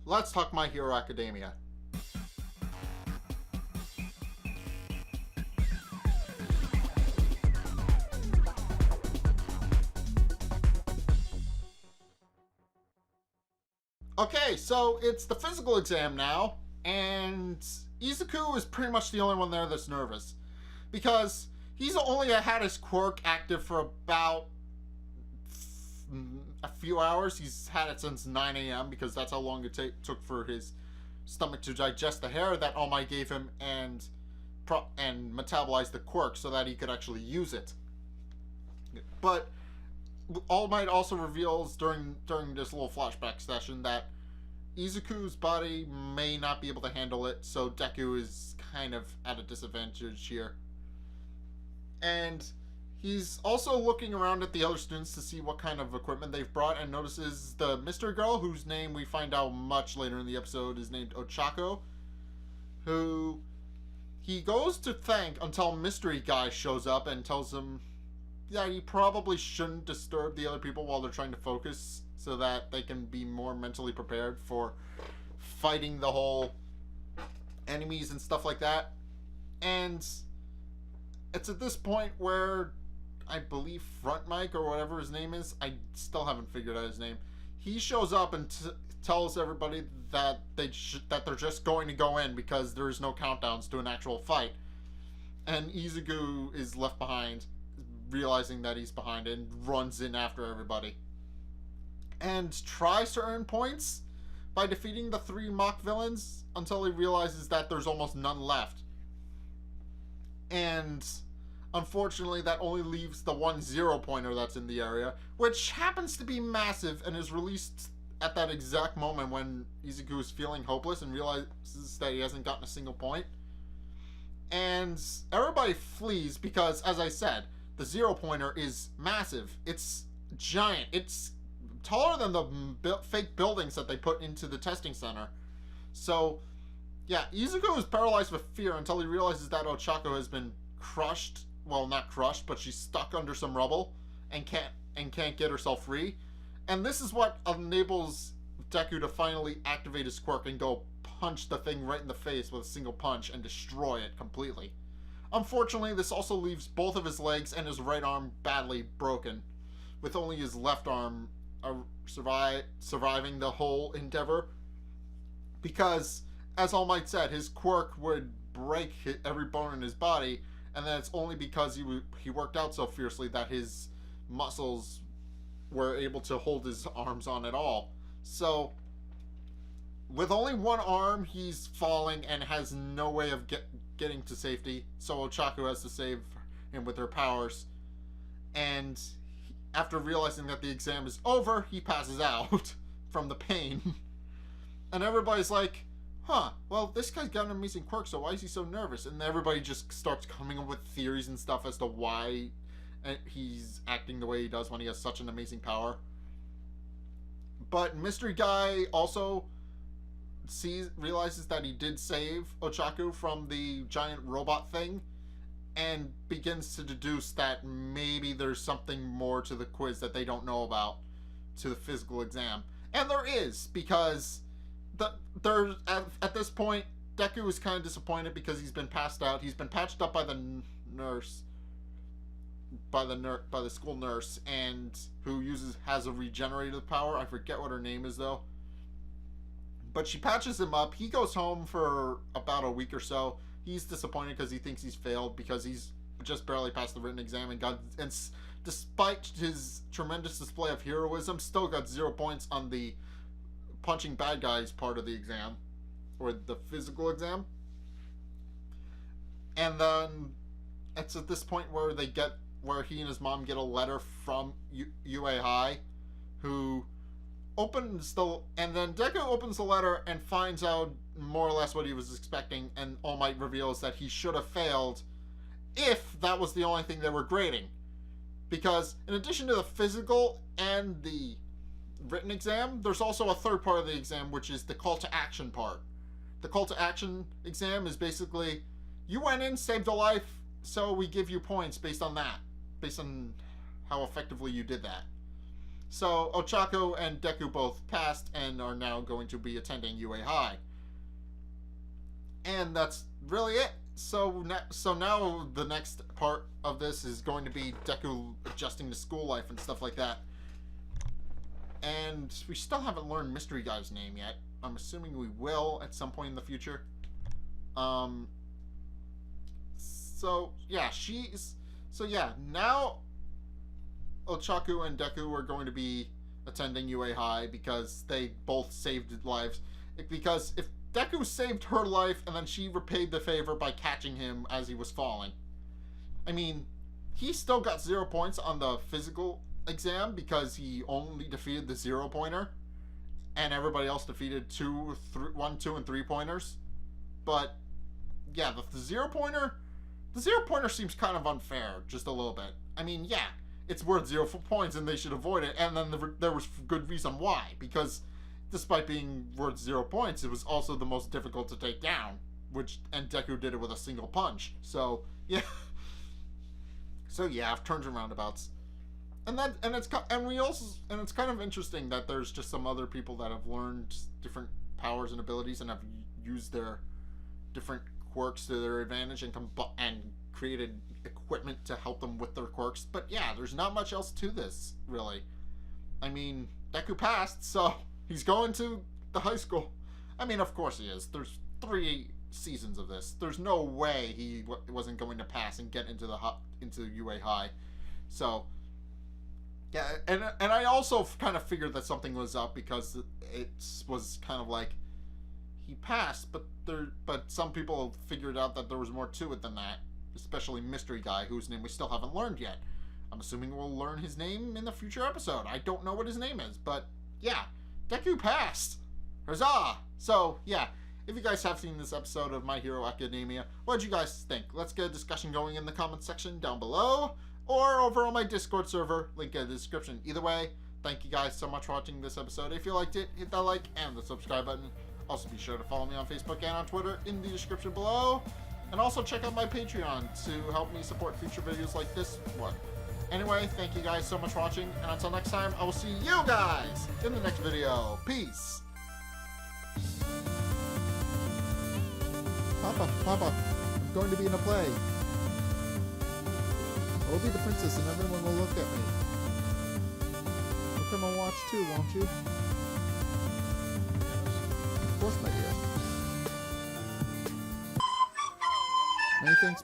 let's talk My Hero Academia. Okay, so it's the physical exam now, and Izuku is pretty much the only one there that's nervous. Because he's only had his quirk active for about a few hours. He's had it since 9 a.m. because that's how long it took for his stomach to digest the hair that All Might gave him and metabolize the quirk so that he could actually use it. But All Might also reveals during this little flashback session that Izuku's body may not be able to handle it, so Deku is kind of at a disadvantage here. And he's also looking around at the other students to see what kind of equipment they've brought, and notices the mystery girl, whose name we find out much later in the episode is named Ochako, who he goes to thank until mystery guy shows up and tells him that he probably shouldn't disturb the other people while they're trying to focus so that they can be more mentally prepared for fighting the whole enemies and stuff like that. And it's at this point where I believe Front Mike or whatever his name is, I still haven't figured out his name, he shows up and tells everybody that they're just going to go in because there's no countdowns to an actual fight. And Izuku is left behind, realizing that he's behind, and runs in after everybody. And tries to earn points by defeating the 3 mock villains until he realizes that there's almost none left. And unfortunately, that only leaves the 1 0-pointer that's in the area, which happens to be massive and is released at that exact moment when Izuku is feeling hopeless and realizes that he hasn't gotten a single point. And everybody flees because, as I said, the 0-pointer is massive. It's giant. It's taller than the fake buildings that they put into the testing center. So, yeah, Izuku is paralyzed with fear until he realizes that Ochako has been crushed. Well, not crushed, but she's stuck under some rubble and can't get herself free. And this is what enables Deku to finally activate his quirk and go punch the thing right in the face with a single punch and destroy it completely. Unfortunately, this also leaves both of his legs and his right arm badly broken, with only his left arm surviving the whole endeavor. Because, as All Might said, his quirk would break every bone in his body, and then it's only because he worked out so fiercely that his muscles were able to hold his arms on at all. So, with only one arm, he's falling and has no way of getting to safety, so Ochako has to save him with her powers. And after realizing that the exam is over, he passes out from the pain. And everybody's like, huh, well, this guy's got an amazing quirk, so why is he so nervous? And everybody just starts coming up with theories and stuff as to why he's acting the way he does when he has such an amazing power. But Mystery Guy also realizes that he did save Ochako from the giant robot thing, and begins to deduce that maybe there's something more to the quiz that they don't know about, to the physical exam. And there is, because at this point, Deku is kind of disappointed because he's been passed out. He's been patched up by the nurse, by the school nurse, and who has a regenerative power. I forget what her name is though. But she patches him up. He goes home for about a week or so. He's disappointed because he thinks he's failed because he's just barely passed the written exam and despite his tremendous display of heroism, still got 0 points on the punching bad guys part of the exam, or the physical exam. And then it's at this point where he and his mom get a letter from UA High, who and then Deku opens the letter and finds out more or less what he was expecting, and All Might reveals that he should have failed if that was the only thing they were grading. Because in addition to the physical and the written exam, there's also a third part of the exam, which is the call to action part. The call to action exam is basically, you went in, saved a life, so we give you points based on that, based on how effectively you did that. So Ochako and Deku both passed and are now going to be attending UA High. And that's really it. So now the next part of this is going to be Deku adjusting to school life and stuff like that. And we still haven't learned Mystery Guy's name yet. I'm assuming we will at some point in the future. So yeah, now Ochako and Deku are going to be attending UA High because they both saved lives. Because if Deku saved her life and then she repaid the favor by catching him as he was falling, I mean, he still got 0 points on the physical exam because he only defeated the 0-pointer, and everybody else defeated 1, 2, and 3-pointers. But yeah, the 0-pointer seems kind of unfair, just a little bit. I mean, yeah, it's worth 0 points and they should avoid it, and then there was good reason why, because despite being worth 0 points, it was also the most difficult to take down, and Deku did it with a single punch. So yeah, turns and roundabouts. And it's kind of interesting that there's just some other people that have learned different powers and abilities and have used their different quirks to their advantage and created equipment to help them with their quirks. But yeah, there's not much else to this, really. I mean, Deku passed, so he's going to the high school. I mean, of course he is. There's 3 seasons of this. There's no way he wasn't going to pass and get into UA High. So yeah, and I also kind of figured that something was up because it was kind of like he passed, but some people figured out that there was more to it than that, especially Mystery Guy, whose name we still haven't learned yet. I'm assuming we'll learn his name in the future episode. I don't know what his name is, but yeah, Deku passed. Huzzah! So yeah, if you guys have seen this episode of My Hero Academia, what did you guys think? Let's get a discussion going in the comments section down below, or over on my Discord server, link in the description. Either way, thank you guys so much for watching this episode. If you liked it, hit that like and the subscribe button. Also be sure to follow me on Facebook and on Twitter in the description below. And also check out my Patreon to help me support future videos like this one. Anyway, thank you guys so much for watching, and until next time, I will see you guys in the next video. Peace! Papa, I'm going to be in a play. I will be the princess and everyone will look at me. You'll come and watch too, won't you? Of course, my dear. Many thanks.